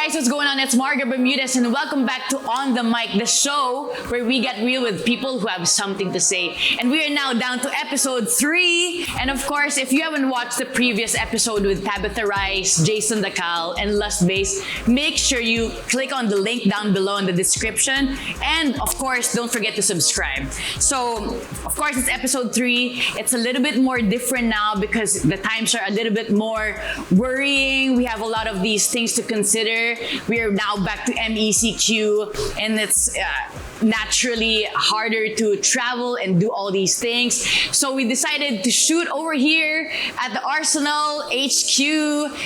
guys, what's going on? It's Margaret Bermudez and welcome back to On the Mic, the show where we get real with people who have something to say. And we are now down to episode 3. And of course, if you haven't watched the previous episode with Tabitha Rice, Jason Dacal, and Lust Base, make sure you click on the link down below in the description. And of course, don't forget to subscribe. So, of course, it's episode 3. It's a little bit more different now because the times are a little bit more worrying. We have a lot of these things to consider. We are now back to MECQ, and it's naturally harder to travel and do all these things. So we decided to shoot over here at the Arsenal HQ,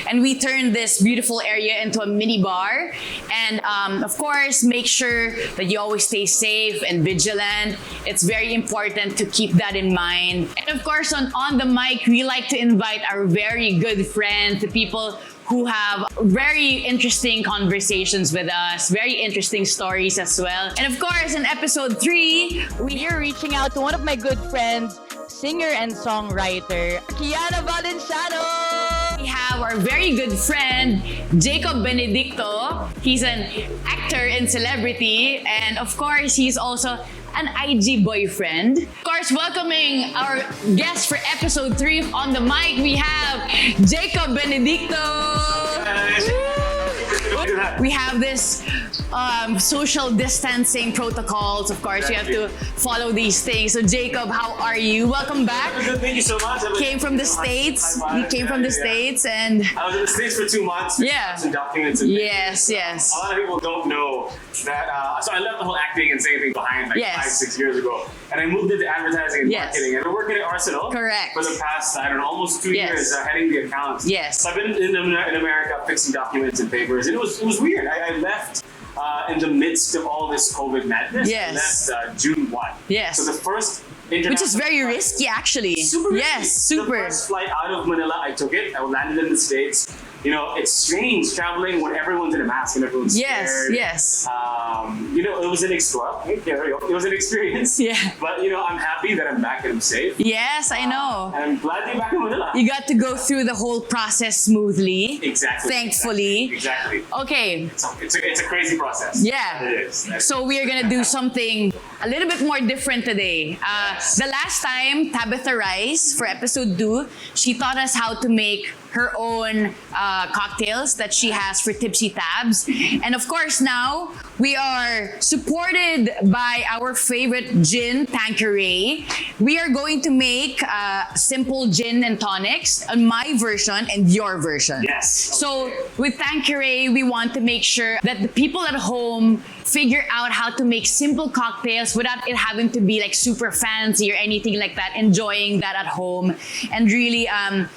and we turned this beautiful area into a mini bar. And of course, make sure that you always stay safe and vigilant. It's very important to keep that in mind. And of course, on the mic, we like to invite our very good friends, the people who have very interesting conversations with us, very interesting stories as well. And of course, in episode 3, we are reaching out to one of my good friends, singer and songwriter, Kiana Valenciano. We have our very good friend, Jacob Benedicto. He's an actor and celebrity, and of course, he's also an IG boyfriend. Of course, welcoming our guest for episode 3 of On the Mic, we have Jacob Benedicto. We have this social distancing protocols. Of course, you have to follow these things. So, Jacob, how are you? Welcome back. Good, thank you so much. Came from the States. You came from the States, and I was in the States for 2 months. Yeah. Some documents. And yes. A lot of people don't know that. So I left the whole acting and singing thing behind like 5-6 years ago, and I moved into advertising and marketing. And I'm working at Arsenal. Correct. For the past, I don't know, almost 2 years, heading the accounts. Yes. So I've been in America fixing documents and papers, and it was weird. I left in the midst of all this COVID madness. Yes. I left June 1. Yes. So the first which is very risky, actually. Super risky. Yes, super. The first flight out of Manila, I took it. I landed in the States. You know, it's strange traveling when everyone's in a mask and everyone's scared. Yes. You know, it was an experience. Yeah. But you know, I'm happy that I'm back and I'm safe. Yes, I know. And I'm glad to be back in Manila. You got to go through the whole process smoothly. Exactly. Thankfully. Exactly. Okay. It's a crazy process. Yeah. It is. So we are gonna do something a little bit more different today. The last time, Tabitha Rice, for episode 2, she taught us how to make her own cocktails that she has for Tipsy Tabs. And of course now, we are supported by our favorite gin, Tanqueray. We are going to make simple gin and tonics on my version and your version. Yes. So with Tanqueray, we want to make sure that the people at home figure out how to make simple cocktails without it having to be like super fancy or anything like that, enjoying that at home and really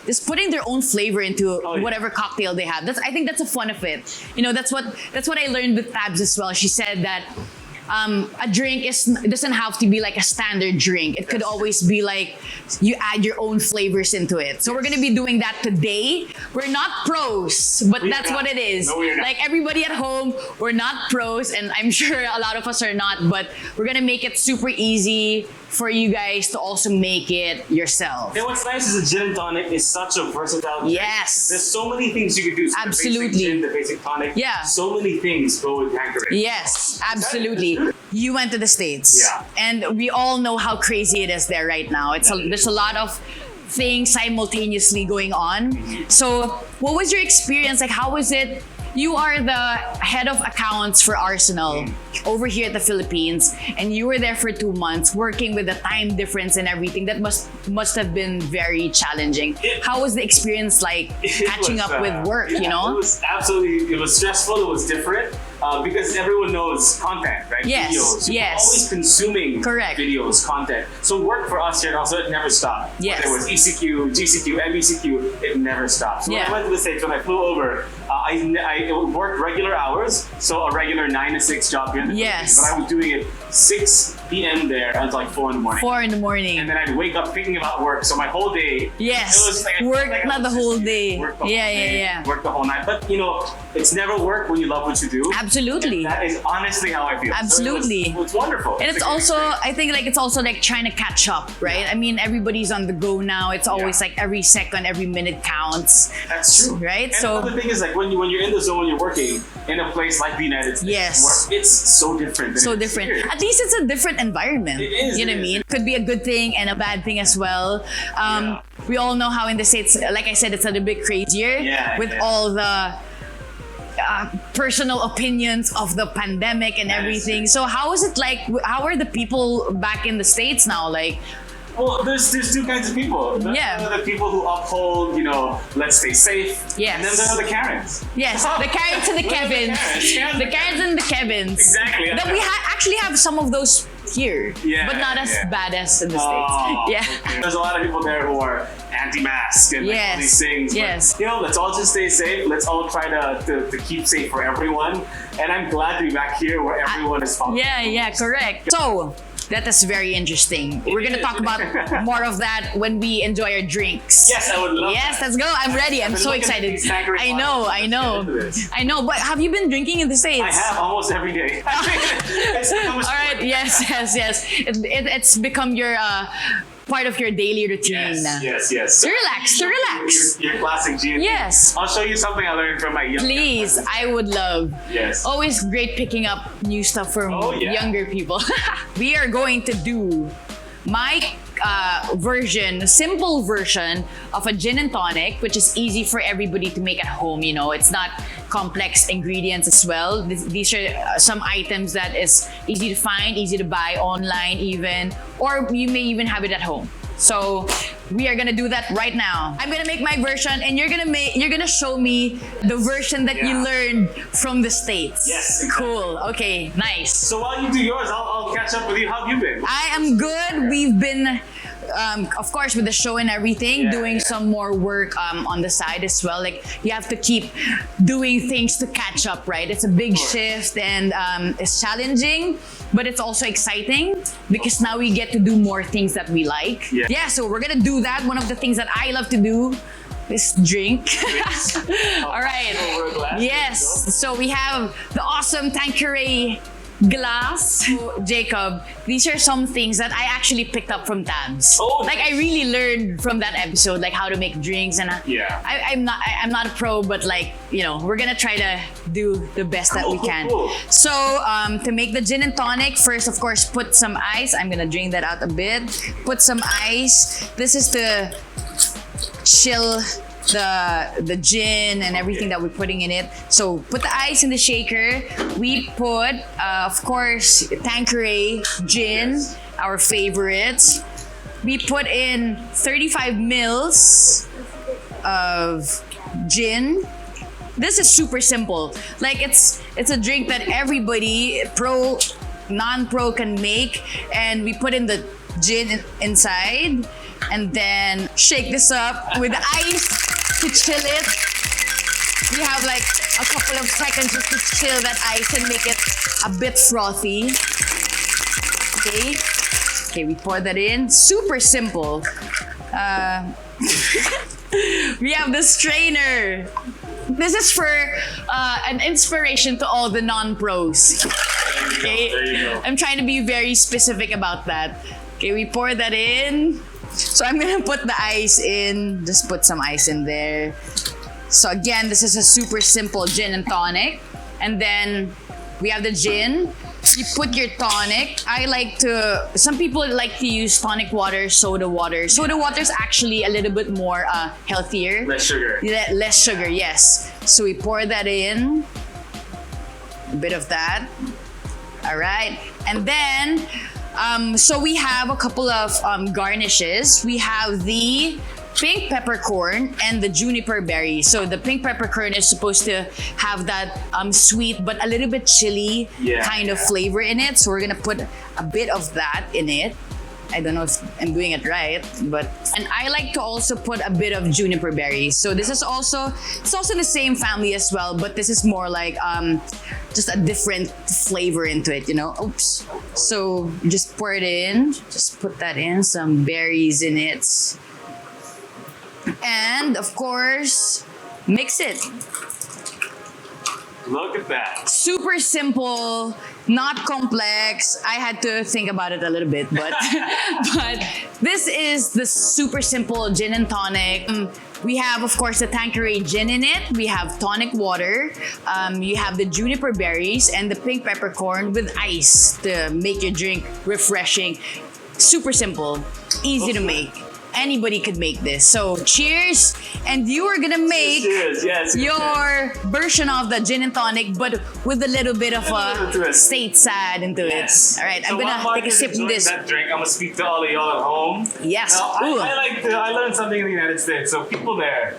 just putting their own flavor into whatever cocktail they have. I think that's the fun of it. You know, that's what I learned with Tabs as well. She said that a drink doesn't have to be like a standard drink. It could always be like you add your own flavors into it. So we're gonna be doing that today. We're not pros, but that's what it is. No, we're not. Like everybody at home, we're not pros, and I'm sure a lot of us are not, but we're gonna make it super easy for you guys to also make it yourself. And what's nice is a gin and tonic is such a versatile drink. Yes. There's so many things you could do. So Absolutely. The basic gin, the basic tonic. Yeah. So many things go with Tanqueray. Yes, absolutely. You went to the States. Yeah. And we all know how crazy it is there right now. There's a lot of things simultaneously going on. So what was your experience? Like, how was it? You are the head of accounts for Arsenal over here at the Philippines, and you were there for 2 months working with the time difference and everything. That must have been very challenging. How was the experience like catching up with work, you know? It was stressful, it was different. Because everyone knows content, right? Yes, Videos. You're yes. always consuming videos, content. So work for us here also, it never stopped. Yes. Whether it was ECQ, GCQ, MECQ, it never stopped. So when I went to the States, when I flew over, I worked regular hours, so a regular 9 to 6 job here in the Philippines, but I was doing it 6 p.m. there until like 4 in the morning. 4 in the morning. And then I'd wake up thinking about work. So my whole day. Yes. It was like, work, like not the whole day. Work the whole day, yeah. Work the whole night. But you know, it's never work when you love what you do. Absolutely. And that is honestly how I feel. Absolutely. So it's wonderful. And it's also, I think like it's also like trying to catch up, right? I mean, everybody's on the go now. It's always like every second, every minute counts. That's true. Right? And So the thing is like when you're in the zone, you're working in a place like the United States. Yes. It's so different. Than so it is different. here. At least it's a different environment. It is, You know it what I is. mean? Could be a good thing and a bad thing as well. We all know how in the States, like I said, it's a little bit crazier with all the personal opinions of the pandemic and everything. So how is it like? How are the people back in the States now? Like, Well, there's two kinds of people. There are the people who uphold, you know, let's stay safe. Yes. And then there are the Karens. yes, the Karens and the Kevins. The Karens and the Kevins. Exactly. That we actually have some of those here, but not as bad as in the States. Yeah. Okay. There's a lot of people there who are anti-mask and like all these things. Yes. But, you know, let's all just stay safe. Let's all try to keep safe for everyone. And I'm glad to be back here where everyone is following. Yeah, correct. So, that is very interesting. We're gonna talk about more of that when we enjoy our drinks. Yes, I would love Yes, that. let's go. I'm ready. I'm so excited. I know. I know. But have you been drinking in the States? I have almost every day. It's become a All right. sport. Yes. It's become your part of your daily routine. Yes. To relax. Your classic G&T. Yes. I'll show you something I learned from my young Please, friends. I would love. Yes. Always great picking up new stuff from younger people. We are going to do my simple version of a gin and tonic, which is easy for everybody to make at home. You know, it's not complex ingredients as well. These are some items that is easy to find, easy to buy online even, or you may even have it at home. So we are gonna do that right now. I'm gonna make my version, and you're gonna show me the version that you learned from the States. Yes, exactly. Cool. Okay. Nice. So while you do yours, I'll catch up with you. How have you been? I am good. We've been, of course, with the show and everything, doing some more work on the side as well. Like, you have to keep doing things to catch up, right? It's a big shift, and it's challenging, but it's also exciting because now we get to do more things that we like. Yeah, so we're gonna do that. One of the things that I love to do is drink. All right. Yes. So we have the awesome Tanqueray glass. So, Jacob, these are some things that I actually picked up from Tabs. Oh, like I really learned from that episode, like how to make drinks, and I'm not a pro, but like, you know, we're gonna try to do the best that we can. Cool. So to make the gin and tonic, first of course put some ice. I'm gonna drain that out a bit. Put some ice. This is to chill the gin and everything that we're putting in it. So put the ice in the shaker. We put, of course, Tanqueray gin, our favorites. We put in 35 mils of gin. This is super simple. Like it's a drink that everybody, pro, non-pro, can make, and we put in the gin inside, and then shake this up with ice to chill it. We have like a couple of seconds just to chill that ice and make it a bit frothy. Okay, we pour that in. Super simple. We have the strainer. This is for an inspiration to all the non-pros. Okay, there you go. I'm trying to be very specific about that. Okay, we pour that in. So I'm gonna put the ice in. Just put some ice in there. So again, this is a super simple gin and tonic. And then we have the gin. You put your tonic. Some people like to use tonic water, soda water. Soda water is actually a little bit more healthier. Less sugar. Less sugar, yes. So we pour that in. A bit of that. All right. And then, so we have a couple of garnishes. We have the pink peppercorn and the juniper berry. So the pink peppercorn is supposed to have that sweet but a little bit chilly kind of flavor in it. So we're gonna put a bit of that in it. I don't know if I'm doing it right, but and I like to also put a bit of juniper berries. So this is also the same family as well, but this is more like just a different flavor into it, you know. Oops. So just pour it in. Just put that in. Some berries in it, and of course, mix it. Look at that. Super simple, not complex. I had to think about it a little bit, but but this is the super simple gin and tonic. We have, of course, the Tanqueray gin in it. We have tonic water. You have the juniper berries and the pink peppercorn with ice to make your drink refreshing. Super simple, easy to make. Anybody could make this. So cheers, and you are gonna make your version of the gin and tonic, but with a little bit of a stateside into it. All right, so I'm gonna take a sip of this. That drink, I'm gonna speak to all of y'all at home. Yes. Now, I learned something in the United States. So people there,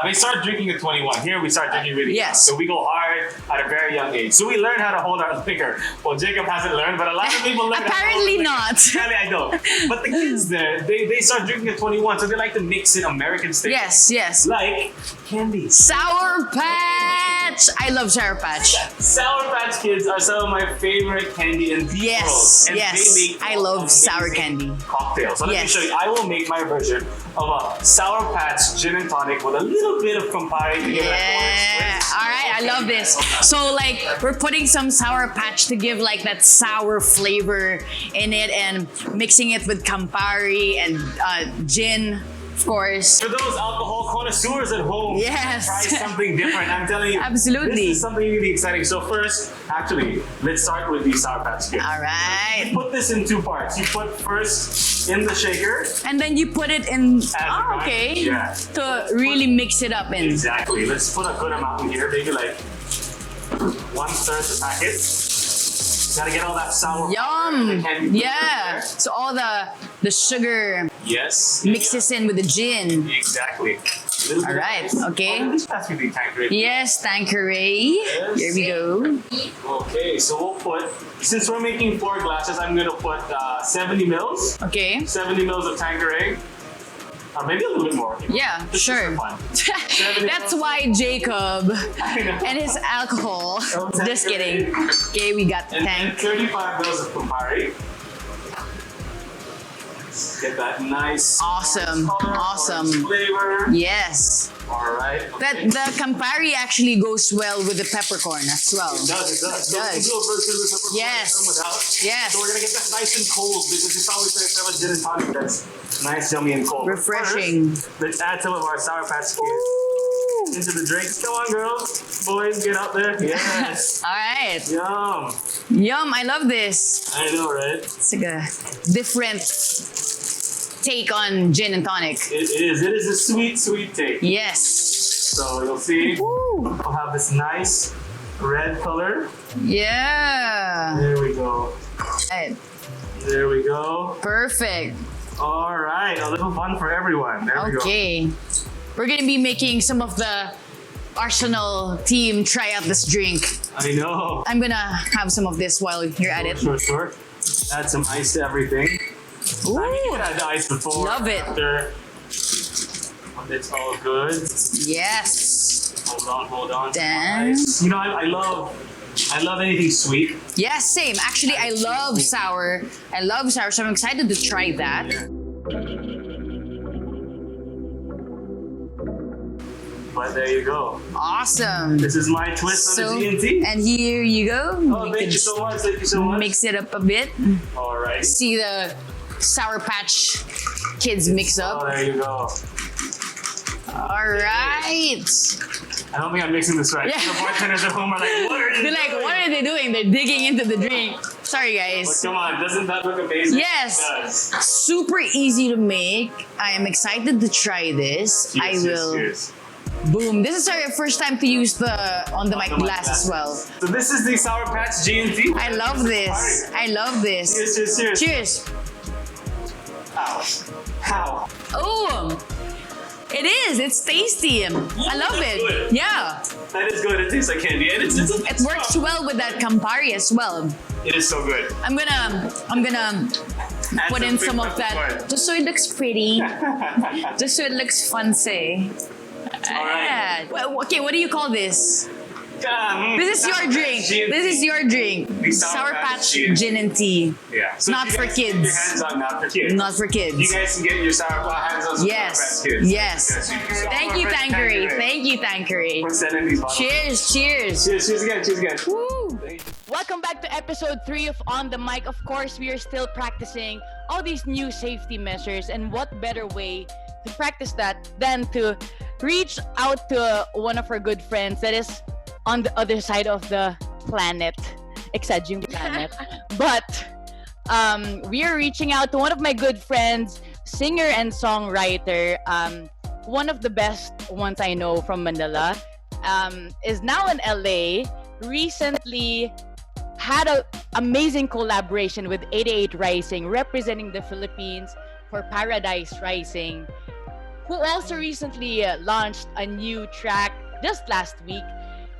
they start drinking at 21. Here we start drinking really young. So we go hard at a very young age. So we learn how to hold our liquor. Well, Jacob hasn't learned, but a lot of people learn. Apparently not. Apparently I don't. But the kids there, they start drinking at 21, so they like to mix in American staples. Yes. Like candy. Sour Patch. I love Sour Patch. Sour Patch Kids are some of my favorite candy in the world. And they make I love sour candy. Cocktails. So let me show you. I will make my version of a Sour Patch gin and tonic with a little bit of Campari to give it a twist. All right, I love this. So like we're putting some Sour Patch to give like that sour flavor in it, and mixing it with Campari and gin. Of course. For those alcohol connoisseurs at home, yes, try something different. I'm telling you, absolutely. This is something really exciting. So first, actually, let's start with the Sour Patch Kids. All right. You put this in two parts. You put first in the shaker, and then you put it in. To really mix it up in. Exactly. Let's put a good amount in here, maybe like 1/3 the packet. Gotta get all that sour. Yum! Yeah. So all the sugar. Yes. Mixes in with the gin. Exactly. All right. Okay. Pass me the Tanqueray. Yes, Tanqueray. Yes. Here we go. Okay, so we'll put. Since we're making 4 glasses, I'm gonna put 70 mils. Okay. 70 mils of Tanqueray. Or maybe a little bit more. Yeah, sure. That's why Jacob and his alcohol. Just kidding. Okay, we got the tank. 35 mils of Campari. Get that nice, awesome flavor. Yes. All right. Okay. That the Campari actually goes well with the peppercorn as well. It does. So we can do a version with peppercorn. Yes. Yes. So we're gonna get that nice and cold because it's always nice to have a gin and tonic that's nice, yummy, and cold. Refreshing. First, let's add some of our Sour Patch Kids into the drinks. Come on, girls, boys, get out there. Yes. All right. Yum. I love this. I know, right? It's like a different take on gin and tonic. It is a sweet take. Yes. So you'll see, we'll have this nice red color. Yeah. There we go. Right. There we go. Perfect. All right, a little fun for everyone. There we go. Okay. We're gonna be making some of the Arsenal team try out this drink. I know. I'm gonna have some of this while you're at it. Sure. Add some ice to everything. Ooh. You can add the ice before. Love it. After. It's all good. Yes. Hold on. Damn. Nice. You know, I love anything sweet. Yes, same. Actually, I love sour. So I'm excited to try that. Yeah. But there you go. Awesome. This is my twist on the G&T. And here you go. Oh, thank you so much. Mix it up a bit. All right. See the Sour Patch Kids mix up. Oh, there you go. All right. I don't think I'm mixing this right. Yeah. The bartenders at home are like, what are you doing? They're like, what are they doing? They're digging into the drink. Sorry, guys. But come on, doesn't that look amazing? Yes. It does. Super easy to make. I am excited to try this. Cheers. Boom. This is our first time to use the on the mic glass as well. So this is the Sour Patch G&T. I love this. Cheers. How? Oh, it is. It's tasty. I love it. Good. Yeah. That is good. It tastes like candy, and it works well with that Campari as well. It is so good. I'm gonna put in some of that just so it looks pretty, just so it looks fancy. All right. Well, okay, what do you call this? This is your drink. This is your drink. Sour Patch Gin and Tea. Yeah. So not for kids. Get your hands on, not for kids. Not for kids. You guys can get your hands on some yes. Sour Patch Kids. Yes. Thank you, Tankery. Thank you, Tankery. We're sending these bottles. Cheers, cheers. Cheers, cheers again, cheers again. Woo. Welcome back to episode 3 of On the Mic. Of course, we are still practicing all these new safety measures, and what better way to practice that than to reach out to one of our good friends that is on the other side of the planet, exaging planet. But we are reaching out to one of my good friends, singer and songwriter, one of the best ones I know from Manila, is now in LA, recently had an amazing collaboration with 88 Rising, representing the Philippines for Paradise Rising, who also recently launched a new track just last week.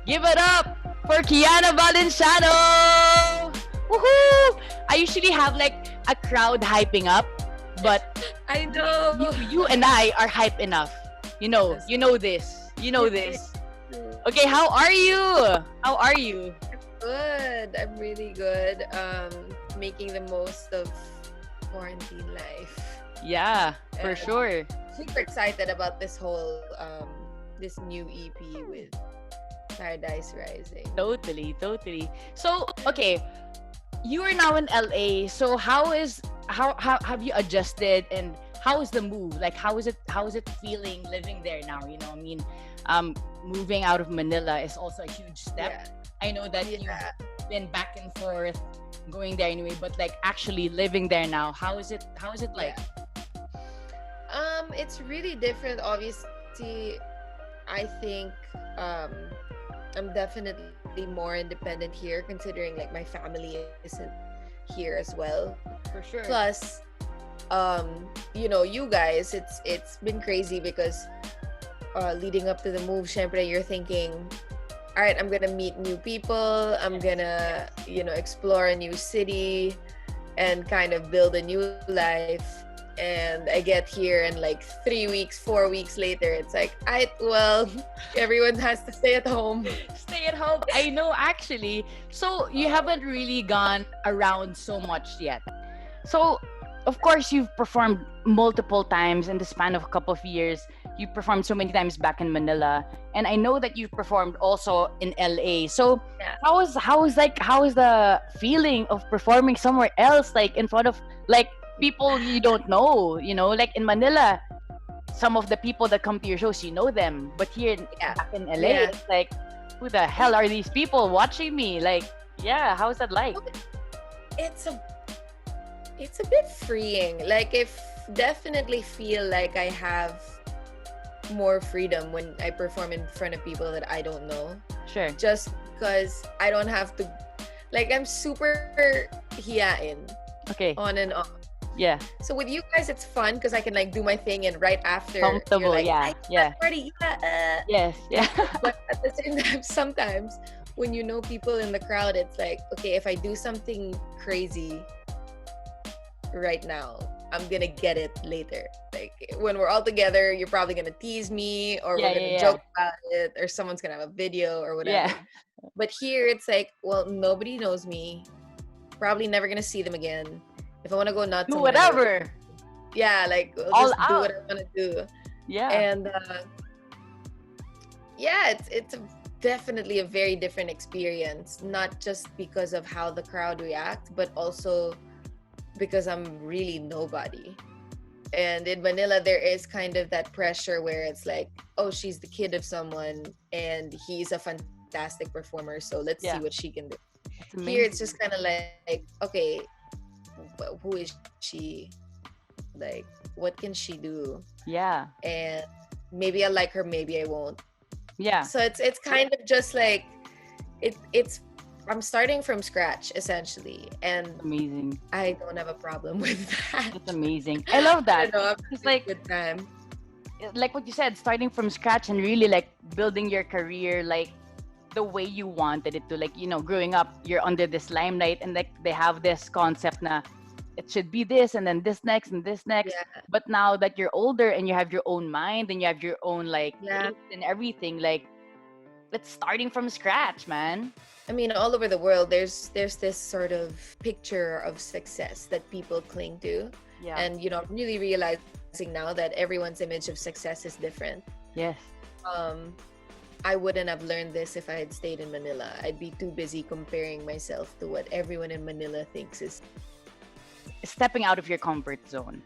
Give it up for Kiana Valenciano! Woohoo! I usually have like a crowd hyping up, but I know you and I are hype enough. You know this. You know this. Okay, how are you? How are you? good. I'm really good. Making the most of quarantine life. Yeah, for sure. Super excited about this whole this new EP with Paradise Rising. Totally. So, okay, you are now in LA. So how have you adjusted, and how is the move? Like how is it feeling living there now? You know, I mean, moving out of Manila is also a huge step. Yeah. I know that you've been back and forth going there anyway, but like actually living there now, how is it like? It's really different. Obviously, I think I'm definitely more independent here, considering like my family isn't here as well. For sure. Plus, you guys, it's been crazy because leading up to the move, syempre, you're thinking, all right, I'm gonna meet new people, I'm gonna explore a new city and kind of build a new life. And I get here, and like 3 weeks, 4 weeks later, it's like, everyone has to stay at home. Stay at home. I know, actually. So you haven't really gone around so much yet. So, of course, you've performed multiple times in the span of a couple of years. You performed so many times back in Manila, and I know that you've performed also in LA. So, how is the feeling of performing somewhere else, like in front of like people you don't know? Like in Manila, some of the people that come to your shows, you know them, but here back in LA, it's like, who the hell are these people watching me? Like, how is that like? It's a bit freeing. Like, definitely feel like I have more freedom when I perform in front of people that I don't know. Sure. Just because I don't have to, like, I'm super hiyain. Okay. On and off. Yeah. So with you guys, it's fun because I can like do my thing, and right after, comfortable. You're like, Party. Yes. Yeah. But at the same time, sometimes when you know people in the crowd, it's like, okay, if I do something crazy right now, I'm gonna get it later. Like when we're all together, you're probably gonna tease me, or we're gonna joke about it, or someone's gonna have a video or whatever. Yeah. But here it's like, well, nobody knows me. Probably never gonna see them again. If I want to go nuts, do whatever. Like all just out. do what I want to do. Yeah. And it's definitely a very different experience. Not just because of how the crowd react, but also because I'm really nobody. And in Manila, there is kind of that pressure where it's like, oh, she's the kid of someone, and he's a fantastic performer, so let's see what she can do. Here, it's just kind of like, okay, who is she? Like, what can she do? Yeah. And maybe I like her, maybe I won't. Yeah. So it's kind of just like it's I'm starting from scratch essentially, and amazing. I don't have a problem with that. That's amazing. I love that. It's like good time. Like what you said, starting from scratch and really like building your career like the way you wanted it to. Like, growing up, you're under this limelight, and like they have this concept na it should be this and then this next and this next. Yeah. But now that you're older and you have your own mind and you have your own like Yeah. taste and everything, like it's starting from scratch, man. I mean, all over the world, there's this sort of picture of success that people cling to. Yeah. And, you know, I'm really realizing now that everyone's image of success is different. Yes. I wouldn't have learned this if I had stayed in Manila. I'd be too busy comparing myself to what everyone in Manila thinks is. Stepping out of your comfort zone.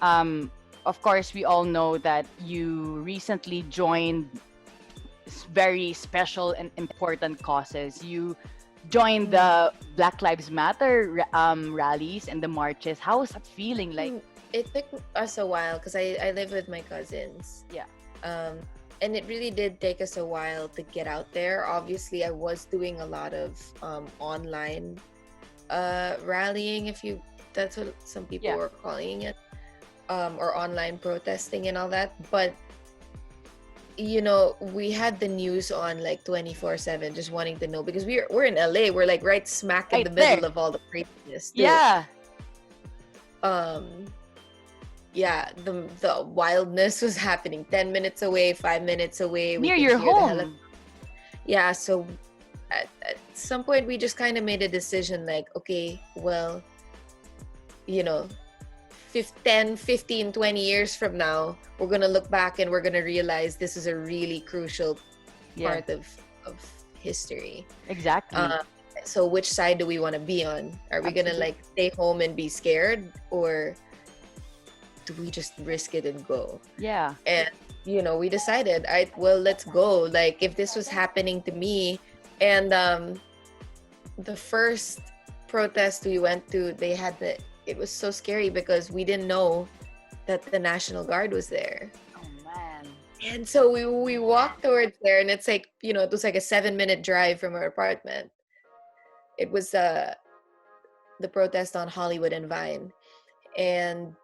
Of course, we all know that you recently joined very special and important causes. You joined the Black Lives Matter rallies and the marches. How was that feeling? Like, it took us a while because I live with my cousins. Yeah. And it really did take us a while to get out there. Obviously, I was doing a lot of online rallying, that's what some people were calling it, or online protesting and all that. But you know, we had the news on like 24/7, just wanting to know, because we're in LA. We're like right smack in the middle of all the craziness. Too. Yeah. Yeah, the wildness was happening 10 minutes away, 5 minutes away. Near your home. Yeah, so at some point we just kind of made a decision like, okay, well, you know, 10, 15, 20 years from now, we're going to look back and we're going to realize this is a really crucial part of history. Exactly. So which side do we want to be on? Are we going to like stay home and be scared, or do we just risk it and go? Yeah. And you know, we decided, well, let's go. Like if this was happening to me, and the first protest we went to, it was so scary because we didn't know that the National Guard was there. Oh man. And so we walked towards there, and it's like, you know, it was like a 7-minute drive from our apartment. It was the protest on Hollywood and Vine, and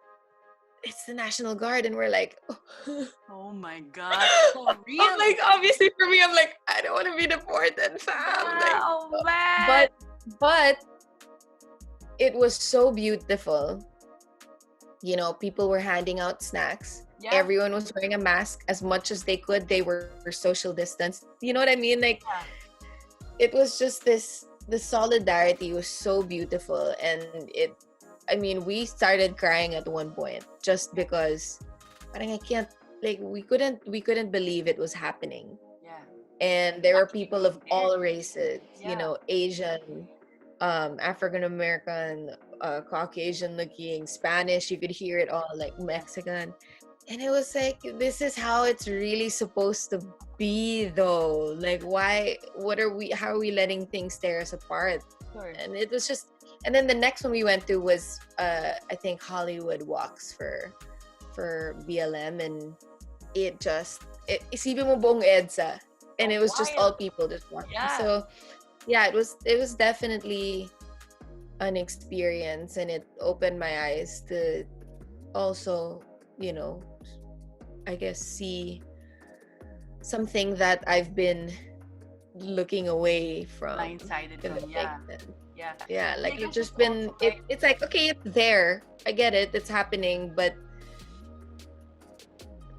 it's the National Guard, and we're like, oh my god, so real. I'm like, obviously for me, I'm like, I don't want to be deported, fam. Like, oh man. But it was so beautiful. You know, people were handing out snacks. Yeah. Everyone was wearing a mask as much as they could. They were social distance. You know what I mean? Like, it was just the solidarity was so beautiful. And we started crying at one point just because I can't, like, we couldn't believe it was happening. Yeah. And there were people of all races, you know, Asian, African American, Caucasian looking, Spanish, you could hear it all, like Mexican. And it was like, this is how it's really supposed to be though. Like, how are we letting things tear us apart? Sure. And it was just, and then the next one we went to was, I think Hollywood Walks for BLM, and isipin mo buong EDSA, and it was just all people just walking. Yeah. So yeah, it was definitely an experience, and it opened my eyes to also, you know, I guess see something that I've been looking away from. Blindsided from, yeah, like it's just been it's like, okay, it's there, I get it, it's happening, but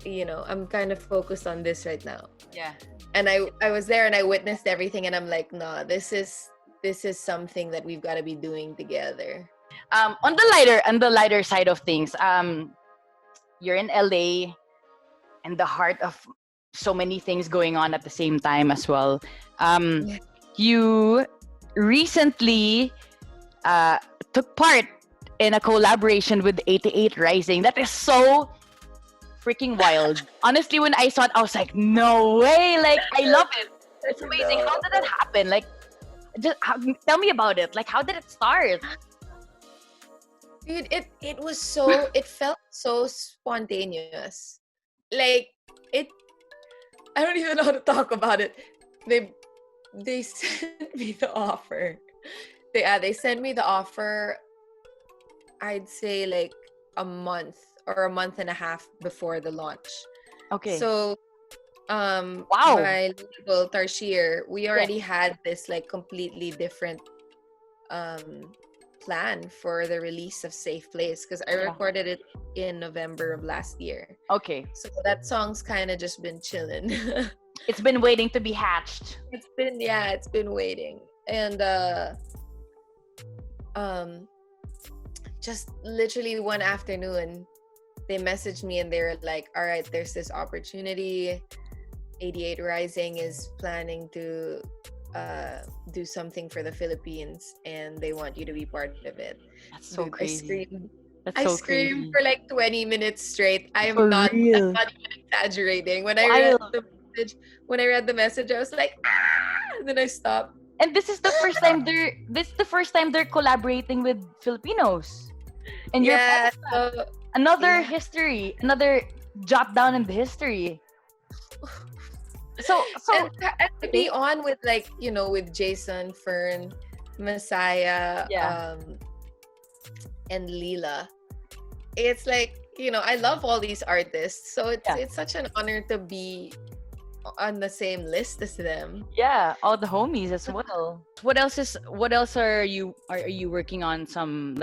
you know, I'm kind of focused on this right now. Yeah. And I was there and I witnessed everything, and I'm like, nah, this is something that we've got to be doing together. On the lighter side of things, you're in LA, and the heart of so many things going on at the same time as well. You recently took part in a collaboration with 88 Rising. That is so freaking wild. Honestly, when I saw it, I was like, no way. Like, I love it. It's amazing. How did that happen? Like, tell me about it. Like, how did it start? Dude, it was so, it felt so spontaneous. Like, I don't even know how to talk about it. They sent me the offer. They sent me the offer, I'd say like a month or a month and a half before the launch. Okay. So my label Tarsier, we already had this like completely different plan for the release of Safe Place because I recorded it in November of last year. Okay. So that song's kind of just been chilling. It's been waiting to be hatched. It's been waiting. And just literally one afternoon, they messaged me and they were like, all right, there's this opportunity. 88 Rising is planning to do something for the Philippines and they want you to be part of it. That's so crazy. I screamed for like 20 minutes straight. I'm not even exaggerating. When I read the message, I was like, ah! And then I stopped. And this is the first time they're collaborating with Filipinos. And another history, another jot down in the history. So and to be on with like, you know, with Jason, Fern, Messiah, and Leela. It's like, you know, I love all these artists. So it's such an honor to be on the same list as them. Yeah, all the homies as well. What else are you working on? Some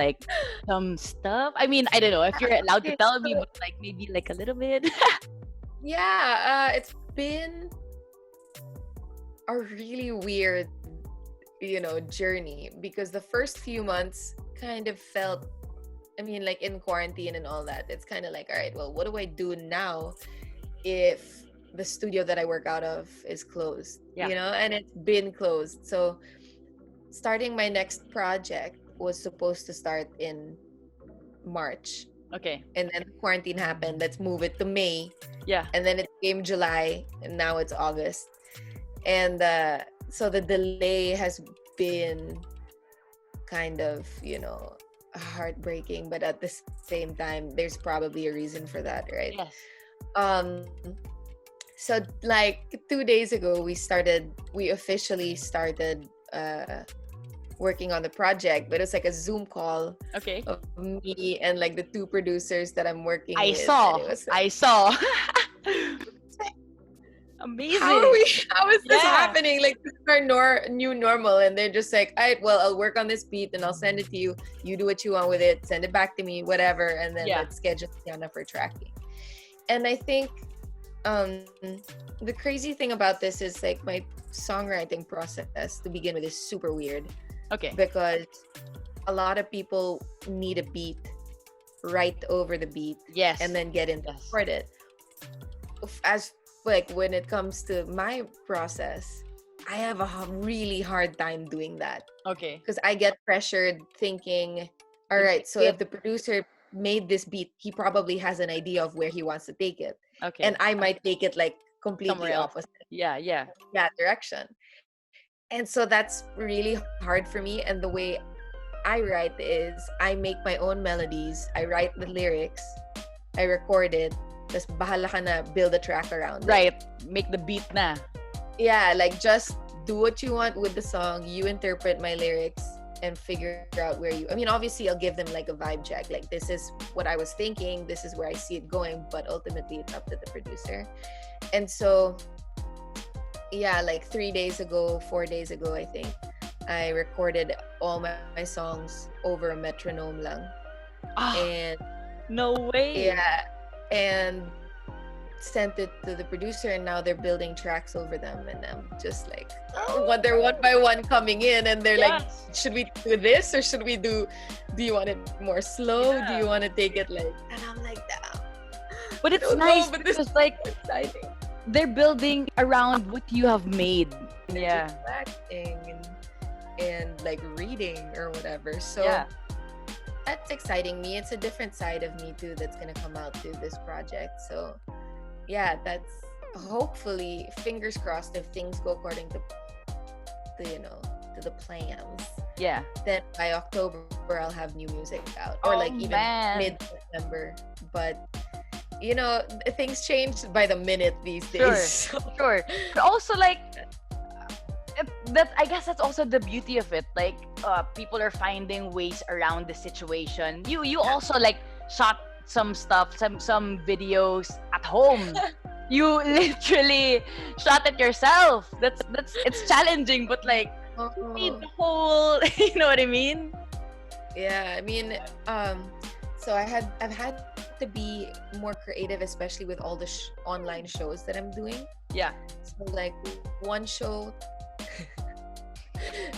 stuff? I mean, I don't know if you're allowed to tell me, but like maybe like a little bit. It's been a really weird, you know, journey because the first few months kind of felt, I mean, like in quarantine and all that, it's kind of like, all right, well, what do I do now if the studio that I work out of is closed, you know, and it's been closed. So starting my next project was supposed to start in March. Okay. And then quarantine happened. Let's move it to May. Yeah. And then it came July and now it's August. And so the delay has been kind of, you know, heartbreaking, but at the same time, there's probably a reason for that, right? Yes. So like 2 days ago, we officially started working on the project, but it's like a Zoom call of me and like the two producers that I'm working with. I saw. Amazing. How is this happening? Like, this is our new normal, and they're just like, all right, well, I'll work on this beat and I'll send it to you. You do what you want with it, send it back to me, whatever, and then let's schedule Kiana for tracking. And I think the crazy thing about this is like my songwriting process to begin with is super weird. Okay. Because a lot of people need a beat right over the beat. Yes. And then get into record it. As like when it comes to my process, I have a really hard time doing that. Okay. Because I get pressured thinking, all right, so if the producer made this beat, he probably has an idea of where he wants to take it. Okay. And I might take it like completely opposite. That direction. And so that's really hard for me. And the way I write is I make my own melodies. I write the lyrics. I record it. Tapos bahala ka na, build a track around it. Make the beat na. Yeah, like just do what you want with the song. You interpret my lyrics and figure out where you... I mean, obviously, I'll give them like a vibe check. Like, this is what I was thinking. This is where I see it going. But ultimately, it's up to the producer. And so, yeah, like 4 days ago, I think, I recorded all my songs over a metronome lang. And no way. Yeah. And sent it to the producer, and now they're building tracks over them, and I'm just like, they're one by one coming in, and they're like, should we do this or should we do you want it more slow? Do you want to take it like... And I'm like, damn. But it's nice because like exciting. They're building around what you have made. Yeah. Acting and like reading or whatever. So that's exciting me. It's a different side of me too that's gonna come out through this project. So yeah, that's hopefully, fingers crossed, if things go according to the plans. Yeah. Then by October I'll have new music out, or like even mid-September. But you know, things change by the minute these days. Sure. But also like I guess that's also the beauty of it. Like people are finding ways around the situation. You also like shot some stuff, some videos at home. You literally shot it yourself. That's it's challenging, but like you need the whole, you know what I mean? Yeah, I mean, so I've had to be more creative, especially with all the online shows that I'm doing. Yeah. So like one show,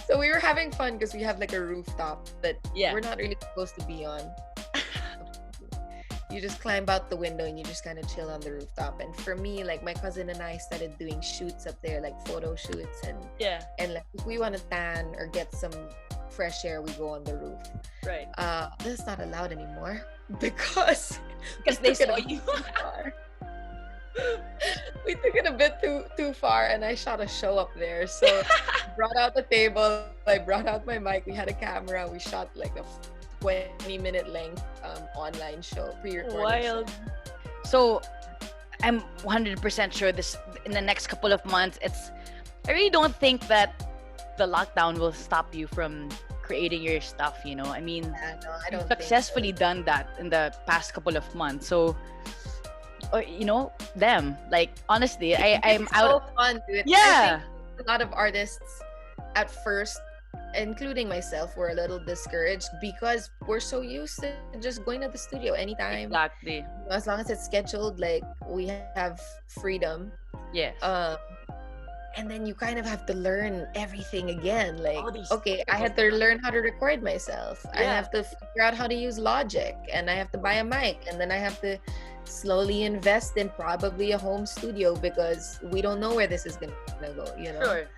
so we were having fun because we have like a rooftop that Yeah. we're not really supposed to be on. You just climb out the window and you just kind of chill on the rooftop. And for me, like my cousin and I started doing shoots up there, like photo shoots, and like if we want to tan or get some fresh air, we go on the roof. Right. That's not allowed anymore because They saw you. We took it a bit too far, and I shot a show up there. So I brought out the table, I brought out my mic, we had a camera, we shot like a 20-minute length online show, pre-recorded. Wild. So I'm 100% sure this in the next couple of months. I really don't think that the lockdown will stop you from creating your stuff. You know, I mean, Yeah, no, I don't you've think successfully done that in the past couple of months. So, you know, like honestly, I'm it's out. so fun, dude. Yeah. I think a lot of artists at first, including myself, were a little discouraged because we're so used to just going to the studio anytime. Exactly. As long as it's scheduled, like we have freedom. Yes. And then you kind of have to learn everything again. Like, All these okay, I had to learn how to record myself. I Yeah. have to figure out how to use Logic, and I have to buy a mic, and then I have to slowly invest in probably a home studio because we don't know where this is gonna go, you know? Sure.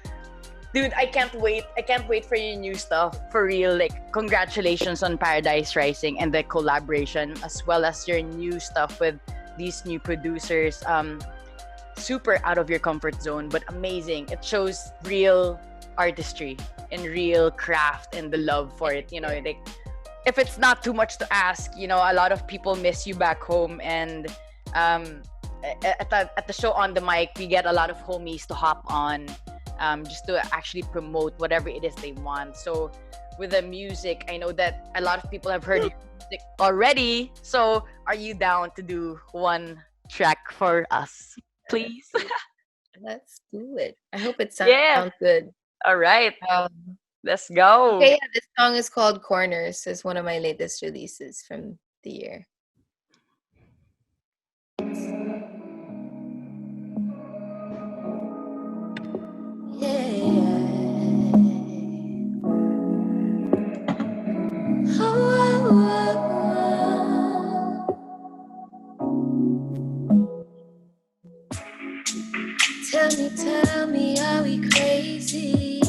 Dude, I can't wait. I can't wait for your new stuff. For real. Like, congratulations on Paradise Rising and the collaboration, as well as your new stuff with these new producers. Super out of your comfort zone, but amazing. It shows real artistry and real craft and the love for it. You know, like, if it's not too much to ask, you know, a lot of people miss you back home, and at the show On the Mic, we get a lot of homies to hop on, just to actually promote whatever it is they want. So with the music, I know that a lot of people have heard your music already. So are you down to do one track for us, please? Let's do it. I hope it sounds Yeah. good. All right, Um, let's go. okay, yeah, this song is called Corners. It's one of my latest releases from the year. Tell me, are we crazy?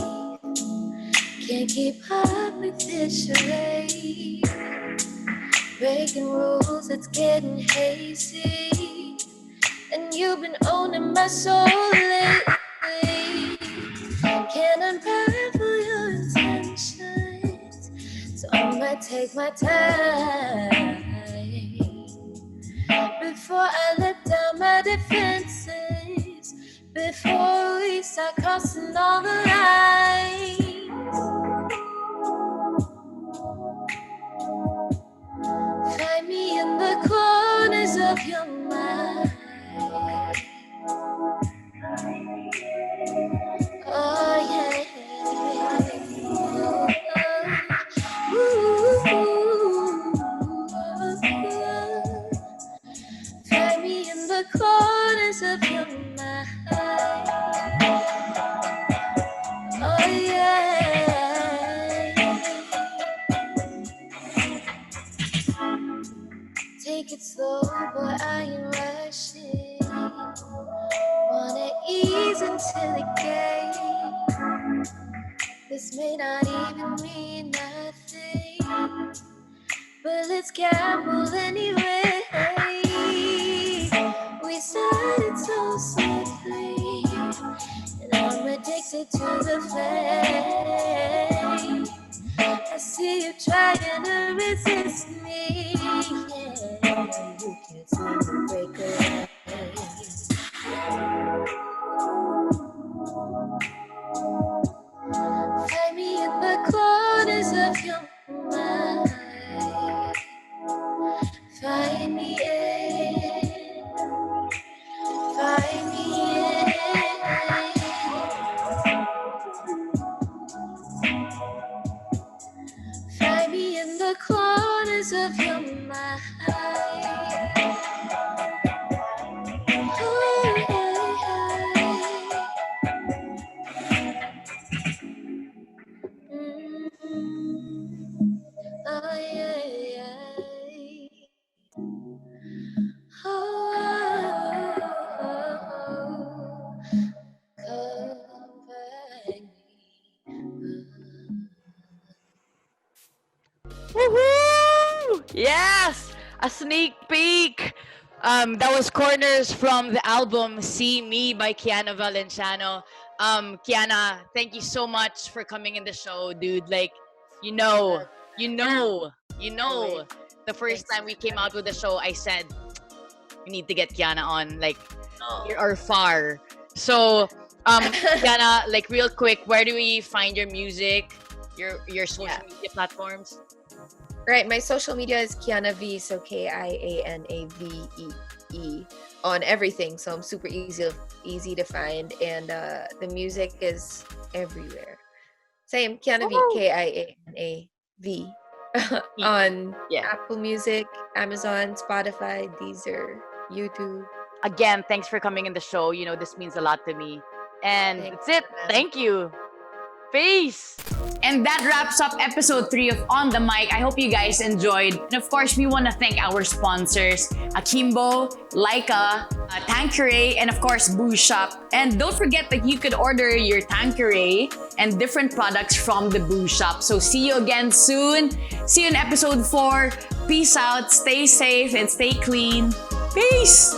Can't keep up with this charade. Breaking rules, it's getting hazy. And you've been owning my soul lately. Can't unravel your intentions, so I'ma take my time before I let down my defenses, before we start crossing all the lines. Find me in the corners of your mind. Oh yeah. Find me in the corners of your mind. Oh yeah. Take it slow, boy, I ain't rushing. Wanna ease into the game. This may not even mean nothing, but let's gamble anyway. We started so swiftly, and I'm addicted to the flame. I see you trying to resist me, yeah. You can't seem to break away. Find me in the corners of your mind. Find me in. Find me in. Find me in the A sneak peek. That was corners from the album See Me by Kiana Valenciano. Kiana, thank you so much for coming in the show, dude. Like, you know, you know, you know. The first time we came out with the show, I said, we need to get Kiana on, like, near or far. So, Kiana, like, real quick, where do we find your music, your social media platforms? Right, my social media is Kiana V, so KIANAVEE on everything. So I'm super easy to find, and the music is everywhere. Same, Kiana V, KIANAV on Apple Music, Amazon, Spotify, Deezer, YouTube. Again, thanks for coming in the show. You know, this means a lot to me. And that's it. Thank you. Peace. And that wraps up episode 3 of On the Mic. I hope you guys enjoyed. And of course, we want to thank our sponsors, Akimbo, Laika, Tanqueray, and of course, Boo Shop. And don't forget that you could order your Tanqueray and different products from the Boo Shop. So see you again soon. See you in episode 4. Peace out, stay safe, and stay clean. Peace!